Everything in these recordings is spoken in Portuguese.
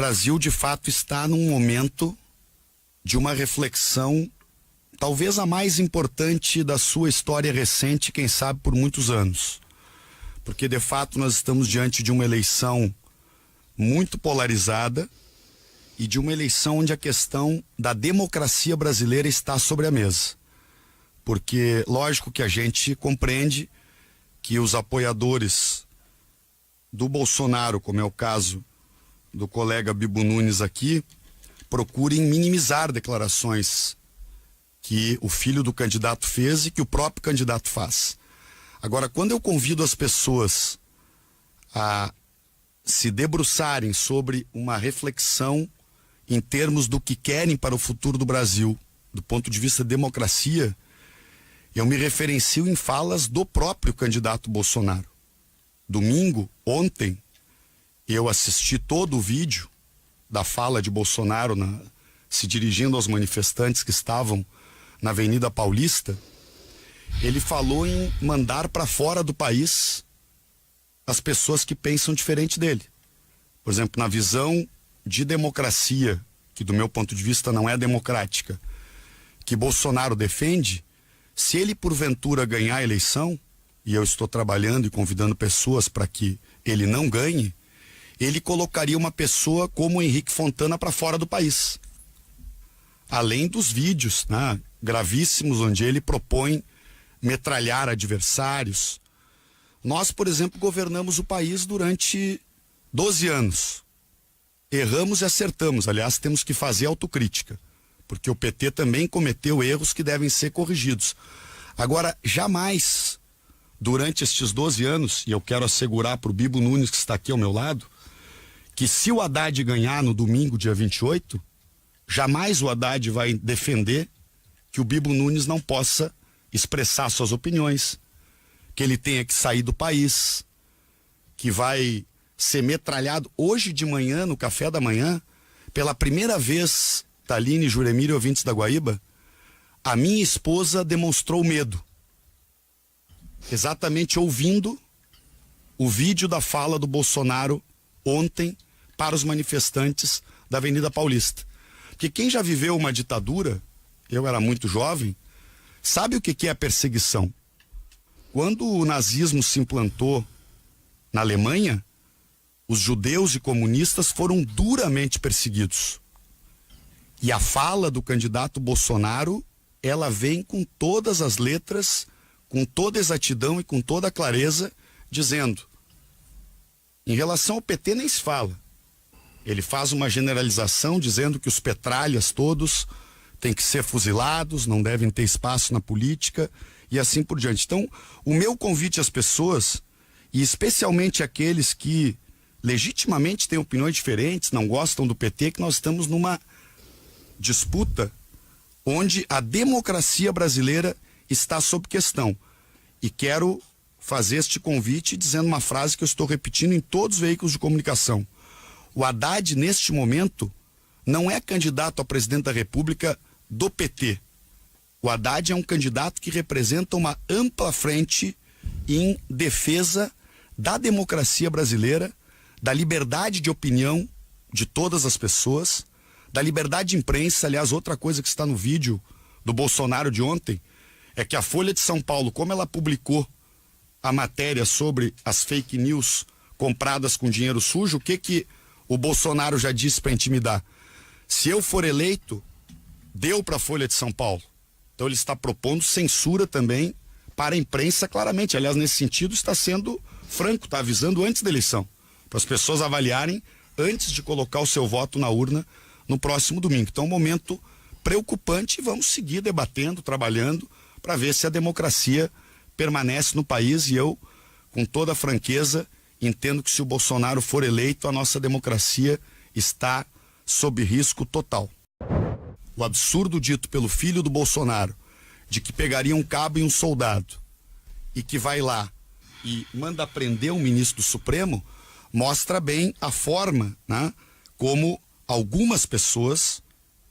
Brasil, de fato, está num momento de uma reflexão, talvez a mais importante da sua história recente, quem sabe por muitos anos. Porque, de fato, nós estamos diante de uma eleição muito polarizada e de uma eleição onde a questão da democracia brasileira está sobre a mesa. Porque, lógico que a gente compreende que os apoiadores do Bolsonaro, como é o caso do colega Bibo Nunes aqui, procurem minimizar declarações que o filho do candidato fez e que o próprio candidato faz. Agora, quando eu convido as pessoas a se debruçarem sobre uma reflexão em termos do que querem para o futuro do Brasil, do ponto de vista de democracia, eu me referencio em falas do próprio candidato Bolsonaro. Domingo, ontem, eu assisti todo o vídeo da fala de Bolsonaro se dirigindo aos manifestantes que estavam na Avenida Paulista. Ele falou em mandar para fora do país as pessoas que pensam diferente dele. Por exemplo, na visão de democracia, que do meu ponto de vista não é democrática, que Bolsonaro defende, se ele porventura ganhar a eleição, e eu estou trabalhando e convidando pessoas para que ele não ganhe, ele colocaria uma pessoa como o Henrique Fontana para fora do país. Além dos vídeos, né, gravíssimos, onde ele propõe metralhar adversários. Nós, por exemplo, governamos o país durante 12 anos. Erramos e acertamos. Aliás, temos que fazer autocrítica, porque o PT também cometeu erros que devem ser corrigidos. Agora, jamais, durante estes 12 anos, e eu quero assegurar para o Bibo Nunes, que está aqui ao meu lado, que se o Haddad ganhar no domingo, dia 28, jamais o Haddad vai defender que o Bibo Nunes não possa expressar suas opiniões, que ele tenha que sair do país, que vai ser metralhado. Hoje de manhã, no café da manhã, pela primeira vez, Taline, Juremir e ouvintes da Guaíba, a minha esposa demonstrou medo. Exatamente ouvindo o vídeo da fala do Bolsonaro ontem para os manifestantes da Avenida Paulista. Porque quem já viveu uma ditadura, eu era muito jovem, sabe o que é a perseguição. Quando o nazismo se implantou na Alemanha, os judeus e comunistas foram duramente perseguidos. E a fala do candidato Bolsonaro, ela vem com todas as letras, com toda exatidão e com toda a clareza, dizendo, em relação ao PT nem se fala. Ele faz uma generalização dizendo que os petralhas todos têm que ser fuzilados, não devem ter espaço na política e assim por diante. Então, o meu convite às pessoas, e especialmente aqueles que legitimamente têm opiniões diferentes, não gostam do PT, que nós estamos numa disputa onde a democracia brasileira está sob questão. E quero fazer este convite dizendo uma frase que eu estou repetindo em todos os veículos de comunicação. O Haddad, neste momento, não é candidato a presidente da República do PT. O Haddad é um candidato que representa uma ampla frente em defesa da democracia brasileira, da liberdade de opinião de todas as pessoas, da liberdade de imprensa. Aliás, outra coisa que está no vídeo do Bolsonaro de ontem é que a Folha de São Paulo, como ela publicou a matéria sobre as fake news compradas com dinheiro sujo, o que o Bolsonaro já disse para intimidar? Se eu for eleito, deu para a Folha de São Paulo. Então ele está propondo censura também para a imprensa, claramente. Aliás, nesse sentido, está sendo franco, está avisando antes da eleição, para as pessoas avaliarem antes de colocar o seu voto na urna no próximo domingo. Então, um momento preocupante, e vamos seguir debatendo, trabalhando, para ver se a democracia permanece no país. E eu, com toda a franqueza, entendo que se o Bolsonaro for eleito, a nossa democracia está sob risco total. O absurdo dito pelo filho do Bolsonaro, de que pegaria um cabo e um soldado, e que vai lá e manda prender um ministro do Supremo, mostra bem a forma, né, como algumas pessoas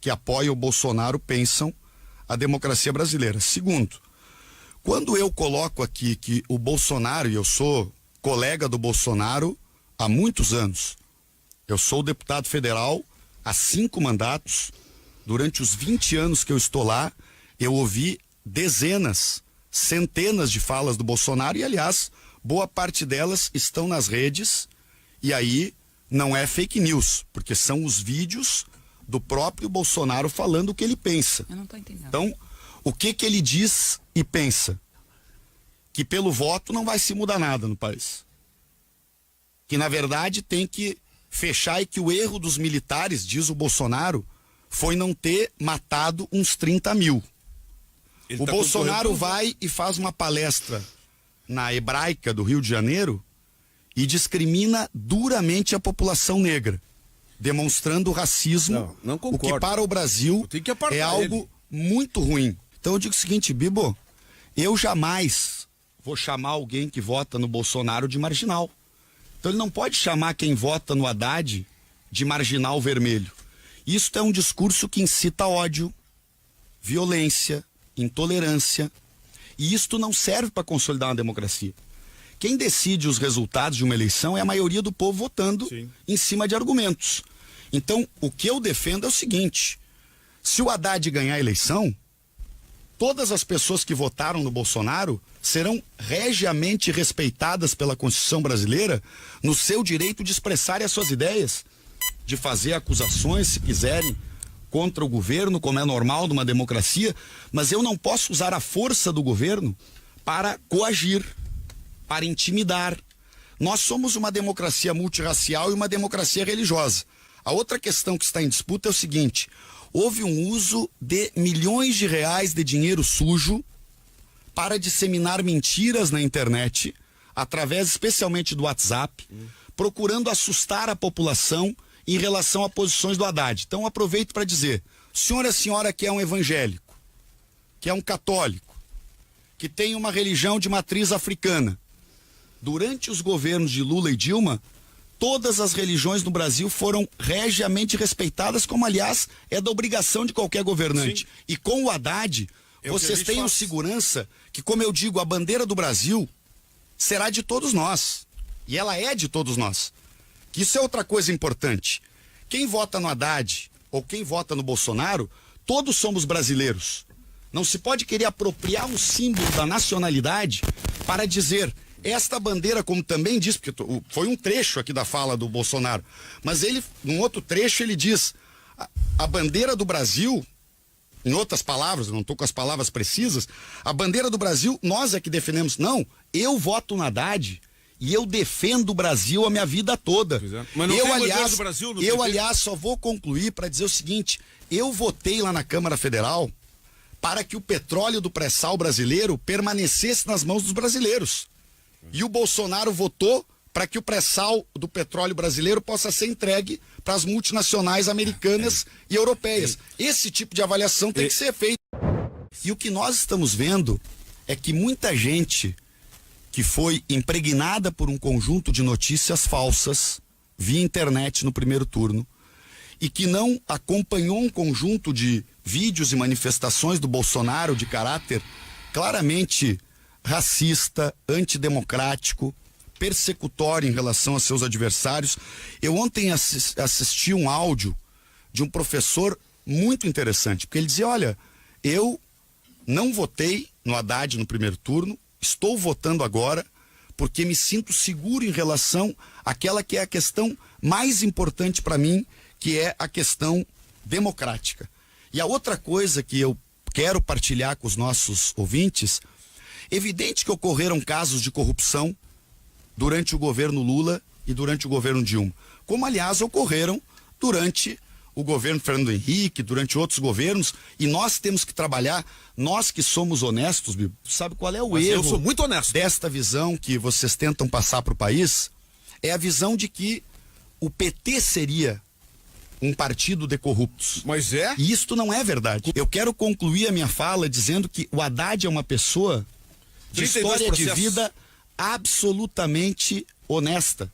que apoiam o Bolsonaro pensam a democracia brasileira. Segundo, quando eu coloco aqui que o Bolsonaro, e eu sou colega do Bolsonaro há muitos anos, Eu sou deputado federal há 5 mandatos. Durante os 20 anos que eu estou lá, eu ouvi dezenas, centenas de falas do Bolsonaro e, aliás, boa parte delas estão nas redes e aí não é fake news, porque são os vídeos do próprio Bolsonaro falando o que ele pensa. Eu não tô entendendo. Então, o que ele diz e pensa? Que pelo voto não vai se mudar nada no país. Que, na verdade, tem que fechar e que o erro dos militares, diz o Bolsonaro, foi não ter matado uns 30 mil. O Bolsonaro vai e faz uma palestra na Hebraica do Rio de Janeiro e discrimina duramente a população negra, demonstrando racismo, não concordo. o que para o Brasil é algo muito ruim. Então eu digo o seguinte, Bibo, eu jamais vou chamar alguém que vota no Bolsonaro de marginal. Então ele não pode chamar quem vota no Haddad de marginal vermelho. Isso é um discurso que incita ódio, violência, intolerância. E isto não serve para consolidar uma democracia. Quem decide os resultados de uma eleição é a maioria do povo votando em cima de argumentos. Então, o que eu defendo é o seguinte: se o Haddad ganhar a eleição, todas as pessoas que votaram no Bolsonaro serão regiamente respeitadas pela Constituição brasileira no seu direito de expressarem as suas ideias, de fazer acusações, se quiserem, contra o governo, como é normal numa democracia, mas eu não posso usar a força do governo para coagir, para intimidar. Nós somos uma democracia multirracial e uma democracia religiosa. A outra questão que está em disputa é o seguinte: houve um uso de milhões de reais de dinheiro sujo para disseminar mentiras na internet, através especialmente do WhatsApp, procurando assustar a população em relação a posições do Haddad. Então aproveito para dizer, o senhor e a senhora que é um evangélico, que é um católico, que tem uma religião de matriz africana, durante os governos de Lula e Dilma, todas as religiões no Brasil foram regiamente respeitadas, como aliás é da obrigação de qualquer governante. Sim. E com o Haddad, vocês tenham segurança que, como eu digo, a bandeira do Brasil será de todos nós. E ela é de todos nós. Isso é outra coisa importante. Quem vota no Haddad ou quem vota no Bolsonaro, todos somos brasileiros. Não se pode querer apropriar um símbolo da nacionalidade para dizer esta bandeira, como também diz, porque foi um trecho aqui da fala do Bolsonaro, mas ele, num outro trecho, ele diz a bandeira do Brasil, em outras palavras, não estou com as palavras precisas, a bandeira do Brasil, nós é que defendemos. Não, eu voto no Haddad e eu defendo o Brasil a minha vida toda. É. Mas não eu, aliás, do Brasil, aliás, só vou concluir para dizer o seguinte: eu votei lá na Câmara Federal para que o petróleo do pré-sal brasileiro permanecesse nas mãos dos brasileiros. E o Bolsonaro votou para que o pré-sal do petróleo brasileiro possa ser entregue para as multinacionais americanas e europeias. Esse tipo de avaliação tem que ser feito. E o que nós estamos vendo é que muita gente que foi impregnada por um conjunto de notícias falsas via internet no primeiro turno e que não acompanhou um conjunto de vídeos e manifestações do Bolsonaro de caráter claramente racista, antidemocrático, persecutório em relação a seus adversários. Eu ontem assisti um áudio de um professor muito interessante, porque ele dizia: olha, eu não votei no Haddad no primeiro turno, estou votando agora porque me sinto seguro em relação àquela que é a questão mais importante para mim, que é a questão democrática. E a outra coisa que eu quero partilhar com os nossos ouvintes: evidente que ocorreram casos de corrupção durante o governo Lula e durante o governo Dilma, como aliás ocorreram durante o governo Fernando Henrique, durante outros governos, e nós temos que trabalhar, nós que somos honestos, Bibo, sabe qual é o erro? Eu sou muito honesto. Desta visão que vocês tentam passar para o país, é a visão de que o PT seria um partido de corruptos. Mas é? E isto não é verdade. Eu quero concluir a minha fala dizendo que o Haddad é uma pessoa de história de vida absolutamente honesta.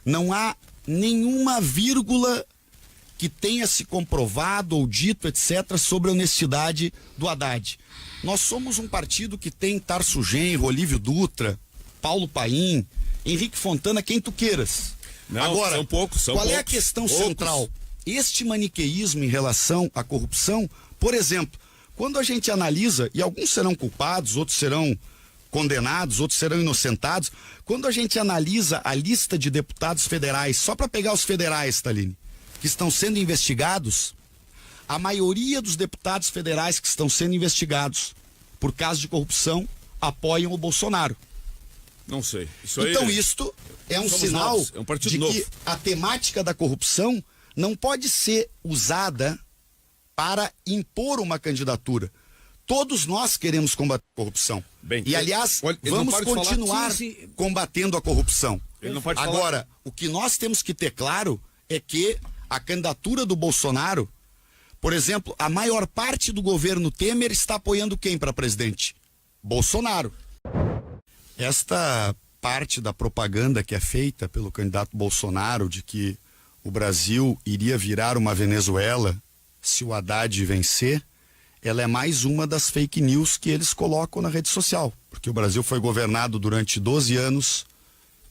Não há nenhuma vírgula que tenha se comprovado ou dito, etc., sobre a honestidade do Haddad. Nós somos um partido que tem Tarso Genro, Olívio Dutra, Paulo Paim, Henrique Fontana, quem tu queiras. Não, Agora, são poucos, qual é a questão central? Este maniqueísmo em relação à corrupção, por exemplo, quando a gente analisa, e alguns serão culpados, outros serão condenados, outros serão inocentados, quando a gente analisa a lista de deputados federais, só para pegar os federais, Thaline, que estão sendo investigados, a maioria dos deputados federais que estão sendo investigados por casos de corrupção apoiam o Bolsonaro. Não sei. Então isto é um sinal novos. É um partido de novo. que a temática da corrupção não pode ser usada para impor uma candidatura. Todos nós queremos combater a corrupção. Bem, e, aliás, olha, vamos continuar combatendo a corrupção. Ele não pode Agora, falar. o que nós temos que ter claro é que a candidatura do Bolsonaro, por exemplo, a maior parte do governo Temer está apoiando quem para presidente? Bolsonaro. Esta parte da propaganda que é feita pelo candidato Bolsonaro de que o Brasil iria virar uma Venezuela se o Haddad vencer, ela é mais uma das fake news que eles colocam na rede social. Porque o Brasil foi governado durante 12 anos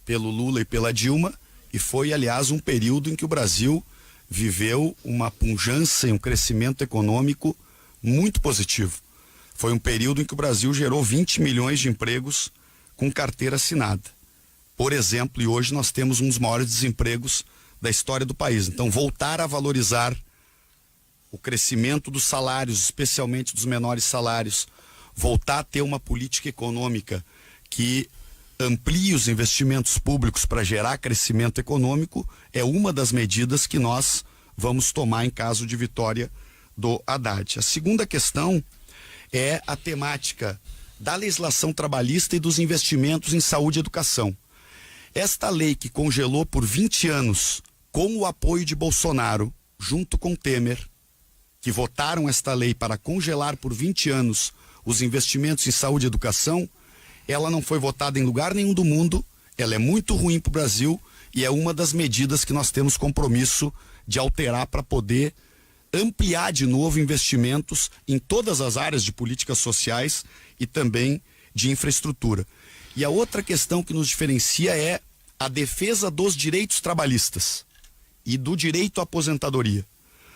pelo Lula e pela Dilma e foi, aliás, um período em que o Brasil viveu uma pujança e um crescimento econômico muito positivo. Foi um período em que o Brasil gerou 20 milhões de empregos com carteira assinada. Por exemplo, e hoje nós temos um dos maiores desempregos da história do país. Então, voltar a valorizar o crescimento dos salários, especialmente dos menores salários, voltar a ter uma política econômica que amplie os investimentos públicos para gerar crescimento econômico, é uma das medidas que nós vamos tomar em caso de vitória do Haddad. A segunda questão é a temática da legislação trabalhista e dos investimentos em saúde e educação. Esta lei que congelou por 20 anos, com o apoio de Bolsonaro, junto com Temer, que votaram esta lei para congelar por 20 anos os investimentos em saúde e educação, ela não foi votada em lugar nenhum do mundo, ela é muito ruim para o Brasil e é uma das medidas que nós temos compromisso de alterar para poder ampliar de novo investimentos em todas as áreas de políticas sociais e também de infraestrutura. E a outra questão que nos diferencia é a defesa dos direitos trabalhistas e do direito à aposentadoria.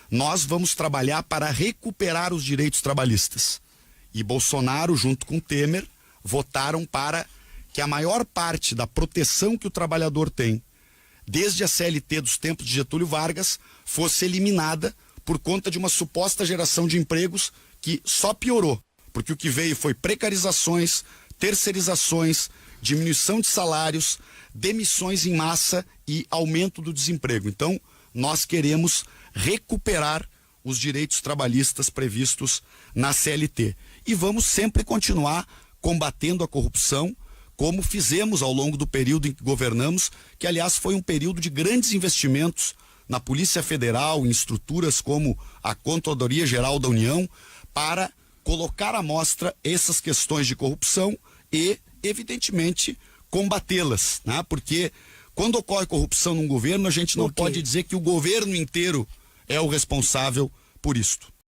Nós vamos trabalhar para recuperar os direitos trabalhistas. E Bolsonaro, junto com Temer, votaram para que a maior parte da proteção que o trabalhador tem, desde a CLT dos tempos de Getúlio Vargas, fosse eliminada por conta de uma suposta geração de empregos que só piorou. Porque o que veio foi precarizações, terceirizações, diminuição de salários, demissões em massa e aumento do desemprego. Então, nós queremos recuperar os direitos trabalhistas previstos na CLT. E vamos sempre continuar combatendo a corrupção, como fizemos ao longo do período em que governamos, que aliás foi um período de grandes investimentos na Polícia Federal, em estruturas como a Controladoria Geral da União, para colocar à mostra essas questões de corrupção e, evidentemente, combatê-las, né? Porque quando ocorre corrupção num governo, a gente não pode dizer que o governo inteiro é o responsável por isto.